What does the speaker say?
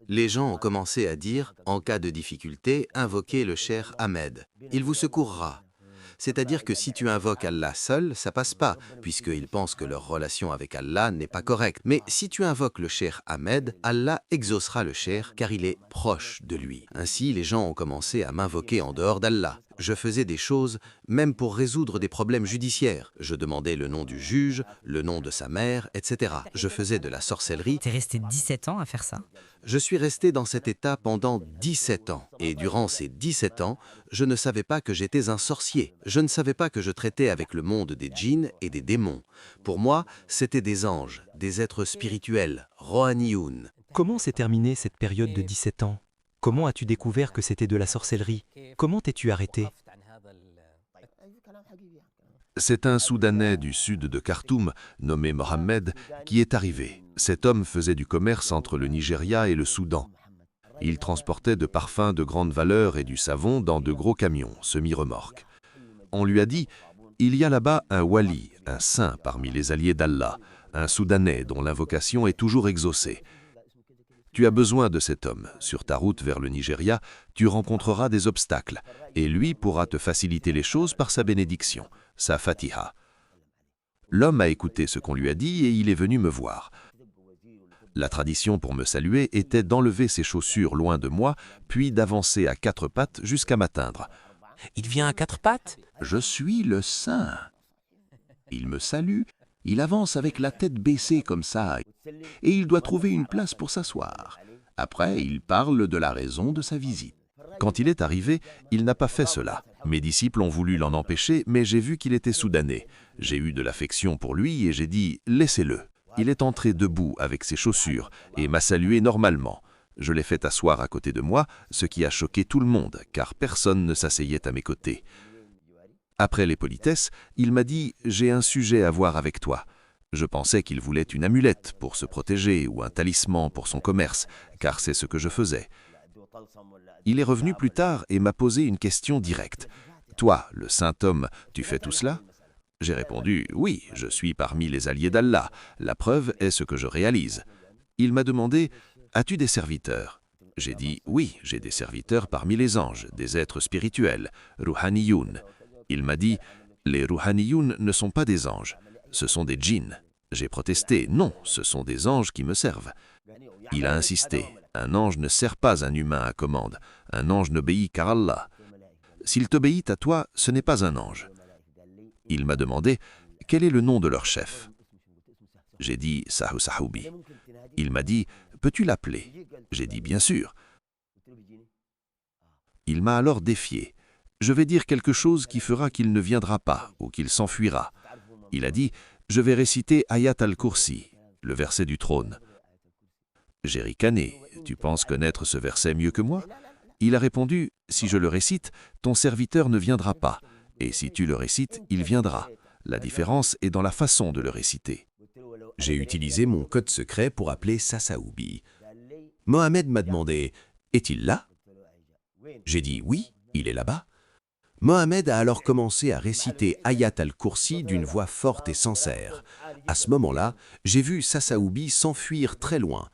Les gens ont commencé à dire, en cas de difficulté, invoquez le Cheikh Ahmed. Il vous secourra. C'est-à-dire que si tu invoques Allah seul, ça passe pas, puisqu'ils pensent que leur relation avec Allah n'est pas correcte. Mais si tu invoques le Cheikh Ahmed, Allah exaucera le Cheikh car il est proche de lui. Ainsi, les gens ont commencé à m'invoquer en dehors d'Allah. Je faisais des choses, même pour résoudre des problèmes judiciaires. Je demandais le nom du juge, le nom de sa mère, etc. Je faisais de la sorcellerie. T'es resté 17 ans à faire ça? Je suis resté dans cet état pendant 17 ans. Et durant ces 17 ans, je ne savais pas que j'étais un sorcier. Je ne savais pas que je traitais avec le monde des djinns et des démons. Pour moi, c'était des anges, des êtres spirituels, rohanioun. Comment s'est terminée cette période de 17 ans? Comment as-tu découvert que c'était de la sorcellerie? Comment t'es-tu arrêté? C'est un Soudanais du sud de Khartoum, nommé Mohamed, qui est arrivé. Cet homme faisait du commerce entre le Nigeria et le Soudan. Il transportait de parfums de grande valeur et du savon dans de gros camions, semi-remorques. On lui a dit « Il y a là-bas un wali, un saint parmi les alliés d'Allah, un Soudanais dont l'invocation est toujours exaucée. Tu as besoin de cet homme. Sur ta route vers le Nigeria, tu rencontreras des obstacles, et lui pourra te faciliter les choses par sa bénédiction, sa fatiha. » L'homme a écouté ce qu'on lui a dit et il est venu me voir. La tradition pour me saluer était d'enlever ses chaussures loin de moi, puis d'avancer à quatre pattes jusqu'à m'atteindre. Il vient à quatre pattes? Je suis le saint. Il me salue, il avance avec la tête baissée comme ça, et il doit trouver une place pour s'asseoir. Après, il parle de la raison de sa visite. Quand il est arrivé, il n'a pas fait cela. Mes disciples ont voulu l'en empêcher, mais j'ai vu qu'il était soudanais. J'ai eu de l'affection pour lui et j'ai dit « laissez-le ». Il est entré debout avec ses chaussures et m'a salué normalement. Je l'ai fait asseoir à côté de moi, ce qui a choqué tout le monde, car personne ne s'asseyait à mes côtés. Après les politesses, il m'a dit « j'ai un sujet à voir avec toi ». Je pensais qu'il voulait une amulette pour se protéger ou un talisman pour son commerce, car c'est ce que je faisais. Il est revenu plus tard et m'a posé une question directe. « Toi, le saint homme, tu fais tout cela ?» J'ai répondu « Oui, je suis parmi les alliés d'Allah. La preuve est ce que je réalise. » Il m'a demandé « As-tu des serviteurs ?» J'ai dit « Oui, j'ai des serviteurs parmi les anges, des êtres spirituels, ruhaniyoun. » Il m'a dit « Les ruhaniyoun ne sont pas des anges, ce sont des djinns. » J'ai protesté « Non, ce sont des anges qui me servent. » Il a insisté « Un ange ne sert pas un humain à commande, un ange n'obéit qu'à Allah. S'il t'obéit à toi, ce n'est pas un ange. » Il m'a demandé « Quel est le nom de leur chef ?» J'ai dit « Sahu Sahoubi ». Il m'a dit « Peux-tu l'appeler ?» J'ai dit « Bien sûr ». Il m'a alors défié. « Je vais dire quelque chose qui fera qu'il ne viendra pas ou qu'il s'enfuira. » Il a dit « Je vais réciter Ayat al-Kursi, le verset du trône. » J'ai ricané. « Tu penses connaître ce verset mieux que moi ?» Il a répondu « Si je le récite, ton serviteur ne viendra pas. Et si tu le récites, il viendra. La différence est dans la façon de le réciter. » J'ai utilisé mon code secret pour appeler Sassaoubi. Mohamed m'a demandé « Est-il là ?» J'ai dit « Oui, il est là-bas. » Mohamed a alors commencé à réciter Ayat al-Kursi d'une voix forte et sincère. À ce moment-là, j'ai vu Sassaoubi s'enfuir très loin.